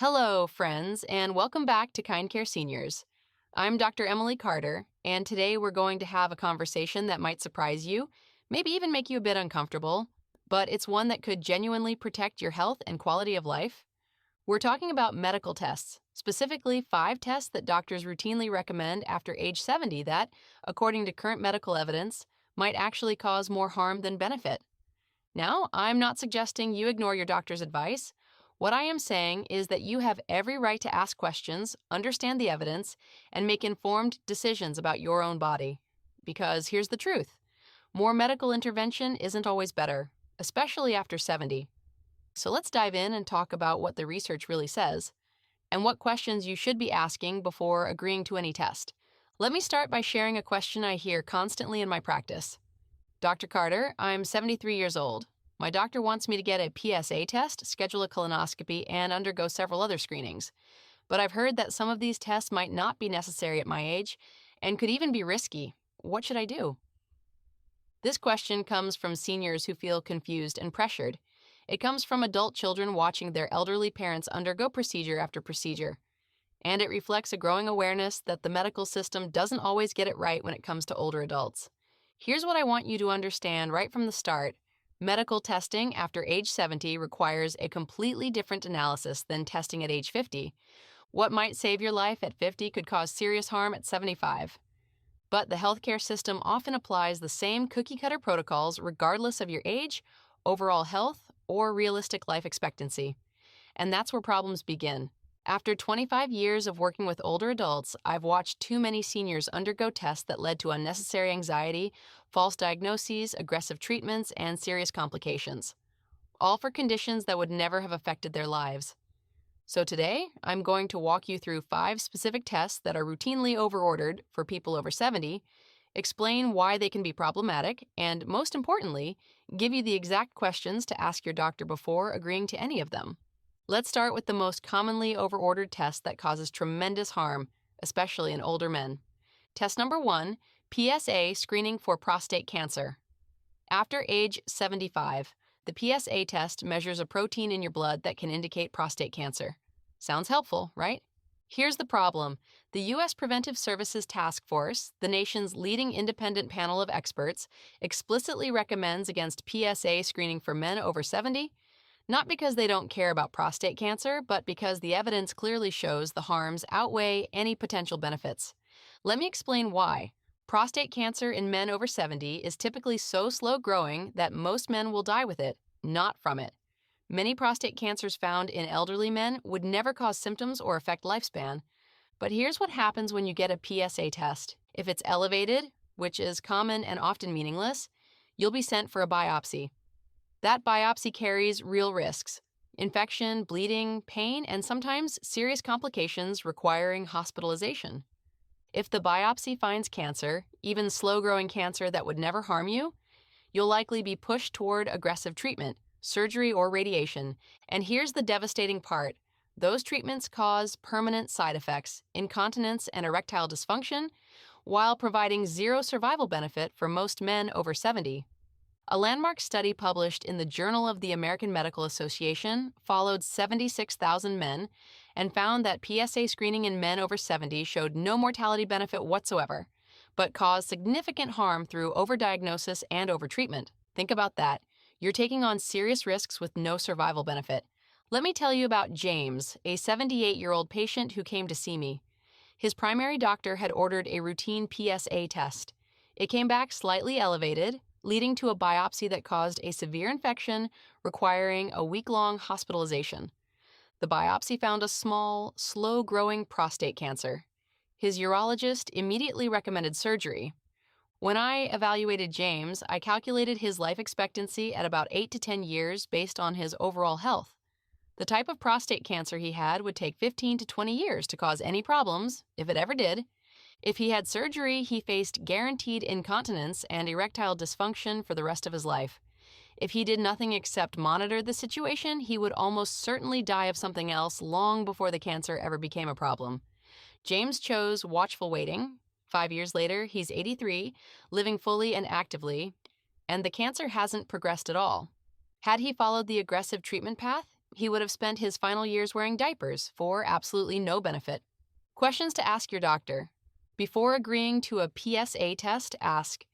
Hello, friends, and welcome back to KindCare Seniors. I'm Dr. Emily Carter, and today we're going to have a conversation that might surprise you, maybe even make you a bit uncomfortable, but it's one that could genuinely protect your health and quality of life. We're talking about medical tests, specifically 5 tests that doctors routinely recommend after age 70 that, according to current medical evidence, might actually cause more harm than benefit. Now, I'm not suggesting you ignore your doctor's advice. What I am saying is that you have every right to ask questions, understand the evidence, and make informed decisions about your own body. Because here's the truth: more medical intervention isn't always better, especially after 70. So let's dive in and talk about what the research really says and what questions you should be asking before agreeing to any test. Let me start by sharing a question I hear constantly in my practice. Dr. Carter, I'm 73 years old. My doctor wants me to get a PSA test, schedule a colonoscopy, and undergo several other screenings. But I've heard that some of these tests might not be necessary at my age and could even be risky. What should I do? This question comes from seniors who feel confused and pressured. It comes from adult children watching their elderly parents undergo procedure after procedure. And it reflects a growing awareness that the medical system doesn't always get it right when it comes to older adults. Here's what I want you to understand right from the start. Medical testing after age 70 requires a completely different analysis than testing at age 50. What might save your life at 50 could cause serious harm at 75. But the healthcare system often applies the same cookie-cutter protocols regardless of your age, overall health, or realistic life expectancy. And that's where problems begin. After 25 years of working with older adults, I've watched too many seniors undergo tests that led to unnecessary anxiety, false diagnoses, aggressive treatments, and serious complications, all for conditions that would never have affected their lives. So today, I'm going to walk you through 5 specific tests that are routinely overordered for people over 70, explain why they can be problematic, and most importantly, give you the exact questions to ask your doctor before agreeing to any of them. Let's start with the most commonly overordered test that causes tremendous harm, especially in older men. Test number 1, PSA screening for prostate cancer. After age 75, the PSA test measures a protein in your blood that can indicate prostate cancer. Sounds helpful, right? Here's the problem. The U.S. Preventive Services Task Force, the nation's leading independent panel of experts, explicitly recommends against PSA screening for men over 70, not because they don't care about prostate cancer, but because the evidence clearly shows the harms outweigh any potential benefits. Let me explain why. Prostate cancer in men over 70 is typically so slow growing that most men will die with it, not from it. Many prostate cancers found in elderly men would never cause symptoms or affect lifespan. But here's what happens when you get a PSA test. If it's elevated, which is common and often meaningless, you'll be sent for a biopsy. That biopsy carries real risks: infection, bleeding, pain, and sometimes serious complications requiring hospitalization. If the biopsy finds cancer, even slow-growing cancer that would never harm you, you'll likely be pushed toward aggressive treatment, surgery, or radiation. And here's the devastating part: those treatments cause permanent side effects, incontinence and erectile dysfunction, while providing zero survival benefit for most men over 70. A landmark study published in the Journal of the American Medical Association followed 76,000 men and found that PSA screening in men over 70 showed no mortality benefit whatsoever, but caused significant harm through overdiagnosis and overtreatment. Think about that. You're taking on serious risks with no survival benefit. Let me tell you about James, a 78-year-old patient who came to see me. His primary doctor had ordered a routine PSA test. It came back slightly elevated, leading to a biopsy that caused a severe infection requiring a week-long hospitalization. The biopsy found a small, slow-growing prostate cancer. His urologist immediately recommended surgery. When I evaluated James, I calculated his life expectancy at about 8 to 10 years based on his overall health. The type of prostate cancer he had would take 15 to 20 years to cause any problems, if it ever did. If he had surgery, he faced guaranteed incontinence and erectile dysfunction for the rest of his life. If he did nothing except monitor the situation, he would almost certainly die of something else long before the cancer ever became a problem. James chose watchful waiting. 5 years later, he's 83, living fully and actively, and the cancer hasn't progressed at all. Had he followed the aggressive treatment path, he would have spent his final years wearing diapers for absolutely no benefit. Questions to ask your doctor. Before agreeing to a PSA test, ask,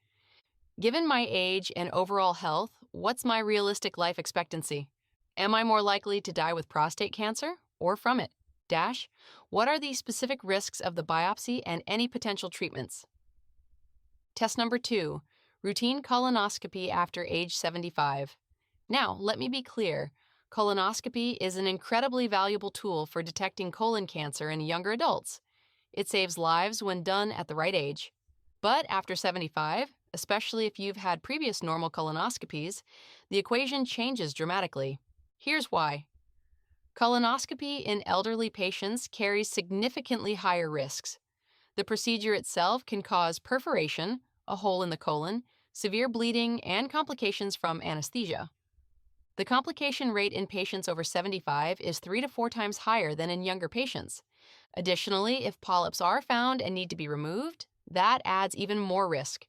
given my age and overall health, what's my realistic life expectancy? Am I more likely to die with prostate cancer or from it? Dash, what are the specific risks of the biopsy and any potential treatments? Test number 2, routine colonoscopy after age 75. Now, let me be clear. Colonoscopy is an incredibly valuable tool for detecting colon cancer in younger adults. It saves lives when done at the right age. But after 75, especially if you've had previous normal colonoscopies, the equation changes dramatically. Here's why. Colonoscopy in elderly patients carries significantly higher risks. The procedure itself can cause perforation, a hole in the colon, severe bleeding, and complications from anesthesia. The complication rate in patients over 75 is 3 to 4 times higher than in younger patients. Additionally, if polyps are found and need to be removed, that adds even more risk.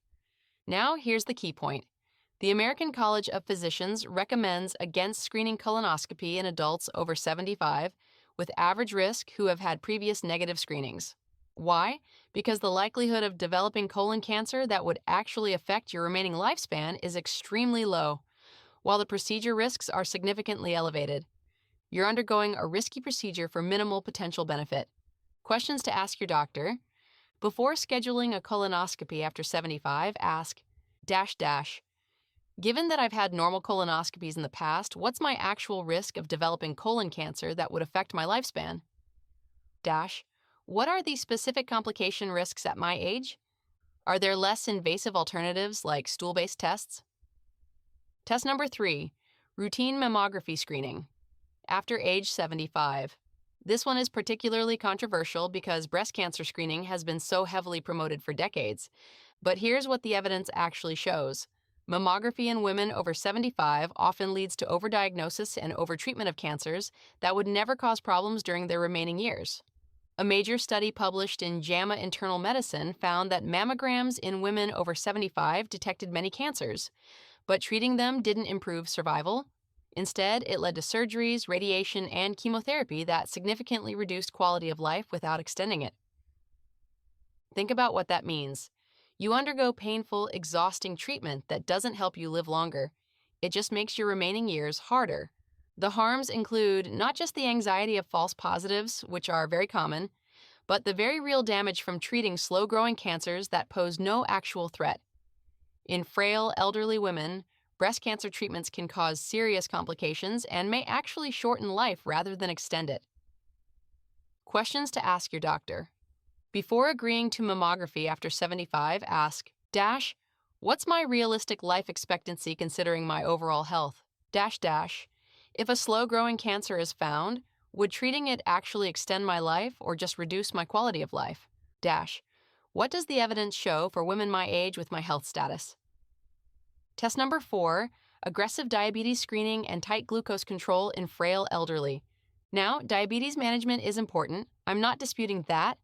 Now, here's the key point. The American College of Physicians recommends against screening colonoscopy in adults over 75 with average risk who have had previous negative screenings. Why? Because the likelihood of developing colon cancer that would actually affect your remaining lifespan is extremely low, while the procedure risks are significantly elevated. You're undergoing a risky procedure for minimal potential benefit. Questions to ask your doctor. Before scheduling a colonoscopy after 75, ask, given that I've had normal colonoscopies in the past, what's my actual risk of developing colon cancer that would affect my lifespan? What are the specific complication risks at my age? Are there less invasive alternatives like stool-based tests? Test number 3, routine mammography screening. After age 75. This one is particularly controversial because breast cancer screening has been so heavily promoted for decades. But here's what the evidence actually shows. Mammography in women over 75 often leads to overdiagnosis and overtreatment of cancers that would never cause problems during their remaining years. A major study published in JAMA Internal Medicine found that mammograms in women over 75 detected many cancers, but treating them didn't improve survival. Instead, it led to surgeries, radiation, and chemotherapy that significantly reduced quality of life without extending it. Think about what that means. You undergo painful, exhausting treatment that doesn't help you live longer. It just makes your remaining years harder. The harms include not just the anxiety of false positives, which are very common, but the very real damage from treating slow-growing cancers that pose no actual threat. In frail, elderly women, breast cancer treatments can cause serious complications and may actually shorten life rather than extend it. Questions to ask your doctor. Before agreeing to mammography after 75, ask, what's my realistic life expectancy considering my overall health? If a slow-growing cancer is found, would treating it actually extend my life or just reduce my quality of life? What does the evidence show for women my age with my health status? Test number 4, aggressive diabetes screening and tight glucose control in frail elderly. Now, diabetes management is important. I'm not disputing that.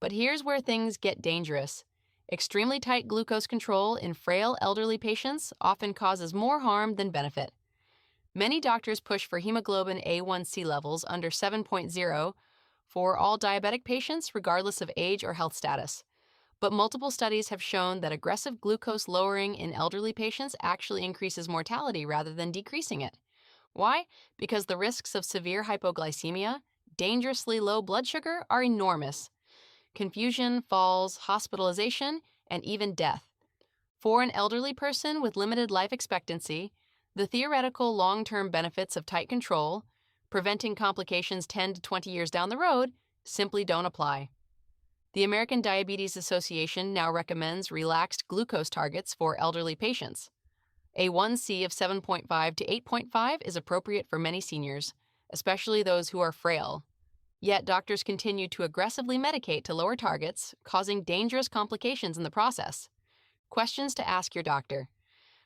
But here's where things get dangerous. Extremely tight glucose control in frail elderly patients often causes more harm than benefit. Many doctors push for hemoglobin A1C levels under 7.0 for all diabetic patients regardless of age or health status. But multiple studies have shown that aggressive glucose lowering in elderly patients actually increases mortality rather than decreasing it. Why? Because the risks of severe hypoglycemia, dangerously low blood sugar, are enormous. Confusion, falls, hospitalization, and even death. For an elderly person with limited life expectancy, the theoretical long-term benefits of tight control, preventing complications 10 to 20 years down the road, simply don't apply. The American Diabetes Association now recommends relaxed glucose targets for elderly patients. A1C of 7.5 to 8.5 is appropriate for many seniors, especially those who are frail. Yet doctors continue to aggressively medicate to lower targets, causing dangerous complications in the process. Questions to ask your doctor.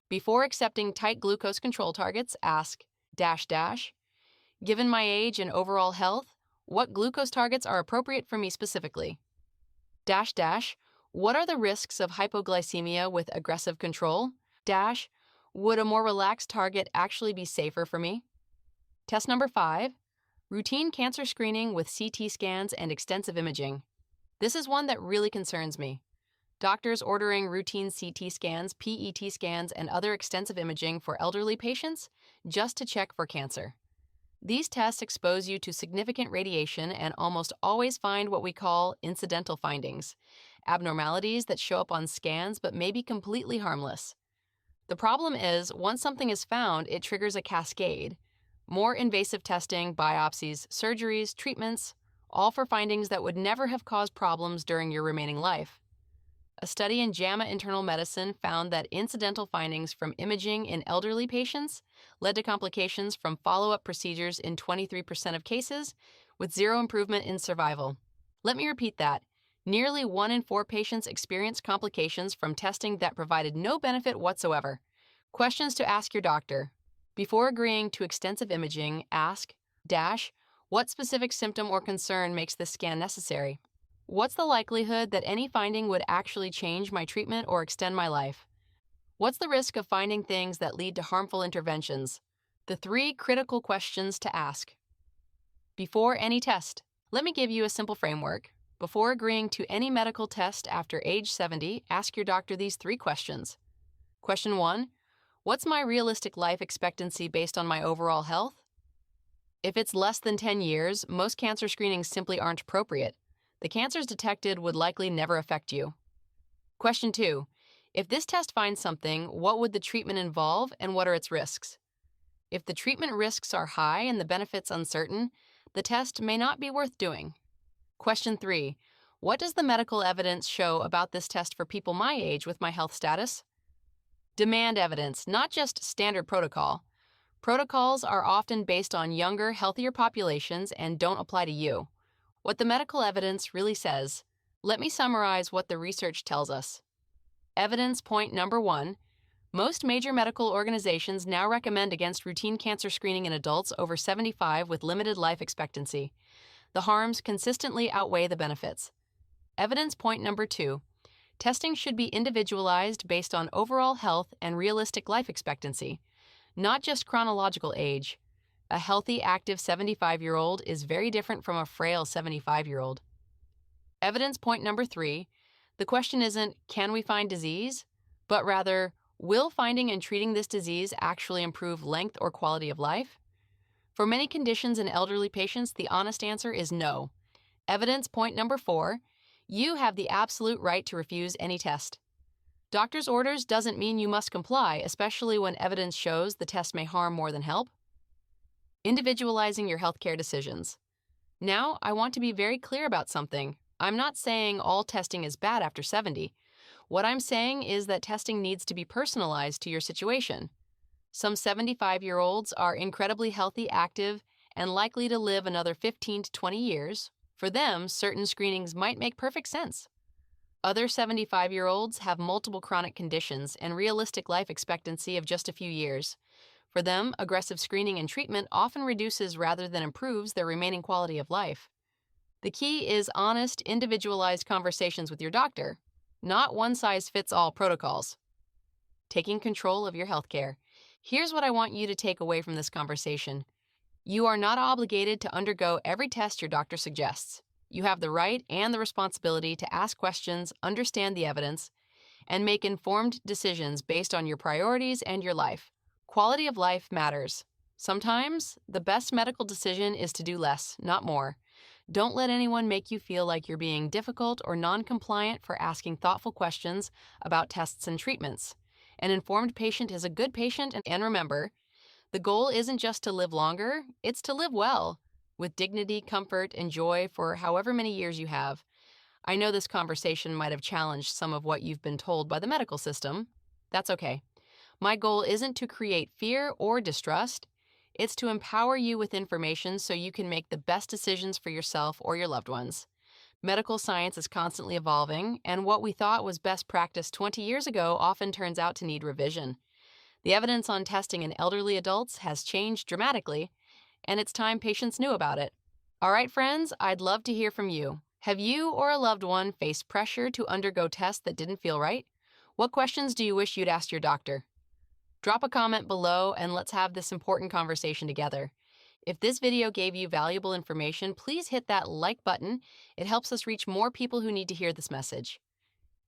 Before accepting tight glucose control targets, ask, given my age and overall health, what glucose targets are appropriate for me specifically? What are the risks of hypoglycemia with aggressive control? Would a more relaxed target actually be safer for me? Test number 5, routine cancer screening with CT scans and extensive imaging. This is one that really concerns me. Doctors ordering routine CT scans, PET scans, and other extensive imaging for elderly patients just to check for cancer. These tests expose you to significant radiation and almost always find what we call incidental findings, abnormalities that show up on scans but may be completely harmless. The problem is, once something is found, it triggers a cascade. More invasive testing, biopsies, surgeries, treatments, all for findings that would never have caused problems during your remaining life. A study in JAMA Internal Medicine found that incidental findings from imaging in elderly patients led to complications from follow-up procedures in 23% of cases, with zero improvement in survival. Let me repeat that. Nearly 1 in 4 patients experienced complications from testing that provided no benefit whatsoever. Questions to ask your doctor. Before agreeing to extensive imaging, ask, what specific symptom or concern makes this scan necessary? What's the likelihood that any finding would actually change my treatment or extend my life? What's the risk of finding things that lead to harmful interventions? The 3 critical questions to ask. Before any test. Let me give you a simple framework. Before agreeing to any medical test after age 70, ask your doctor these 3 questions. Question 1. What's my realistic life expectancy based on my overall health? If it's less than 10 years, most cancer screenings simply aren't appropriate. The cancers detected would likely never affect you. Question 2. If this test finds something, what would the treatment involve and what are its risks? If the treatment risks are high and the benefits uncertain, the test may not be worth doing. Question 3. What does the medical evidence show about this test for people my age with my health status? Demand evidence, not just standard protocol. Protocols are often based on younger, healthier populations and don't apply to you. What the medical evidence really says. Let me summarize what the research tells us. Evidence point number 1. Most major medical organizations now recommend against routine cancer screening in adults over 75 with limited life expectancy. The harms consistently outweigh the benefits. Evidence point number 2. Testing should be individualized based on overall health and realistic life expectancy, not just chronological age. A healthy, active 75-year-old is very different from a frail 75-year-old. Evidence point number 3. The question isn't, can we find disease? But rather, will finding and treating this disease actually improve length or quality of life? For many conditions in elderly patients, the honest answer is no. Evidence point number 4. You have the absolute right to refuse any test. Doctor's orders doesn't mean you must comply, especially when evidence shows the test may harm more than help. Individualizing your healthcare decisions. Now, I want to be very clear about something. I'm not saying all testing is bad after 70. What I'm saying is that testing needs to be personalized to your situation. Some 75-year-olds are incredibly healthy, active, and likely to live another 15 to 20 years. For them, certain screenings might make perfect sense. Other 75-year-olds have multiple chronic conditions and realistic life expectancy of just a few years. For them, aggressive screening and treatment often reduces rather than improves their remaining quality of life. The key is honest, individualized conversations with your doctor, not one-size-fits-all protocols. Taking control of your healthcare. Here's what I want you to take away from this conversation. You are not obligated to undergo every test your doctor suggests. You have the right and the responsibility to ask questions, understand the evidence, and make informed decisions based on your priorities and your life. Quality of life matters. Sometimes, the best medical decision is to do less, not more. Don't let anyone make you feel like you're being difficult or non-compliant for asking thoughtful questions about tests and treatments. An informed patient is a good patient, and remember, the goal isn't just to live longer, it's to live well, with dignity, comfort, and joy for however many years you have. I know this conversation might have challenged some of what you've been told by the medical system. That's okay. My goal isn't to create fear or distrust. It's to empower you with information so you can make the best decisions for yourself or your loved ones. Medical science is constantly evolving, and what we thought was best practice 20 years ago often turns out to need revision. The evidence on testing in elderly adults has changed dramatically, and it's time patients knew about it. All right, friends, I'd love to hear from you. Have you or a loved one faced pressure to undergo tests that didn't feel right? What questions do you wish you'd asked your doctor? Drop a comment below and let's have this important conversation together. If this video gave you valuable information, please hit that like button. It helps us reach more people who need to hear this message.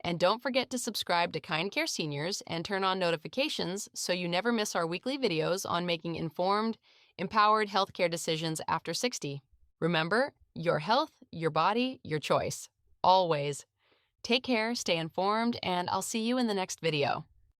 And don't forget to subscribe to KindCare Seniors and turn on notifications so you never miss our weekly videos on making informed, empowered healthcare decisions after 60. Remember, your health, your body, your choice. Always. Take care, stay informed, and I'll see you in the next video.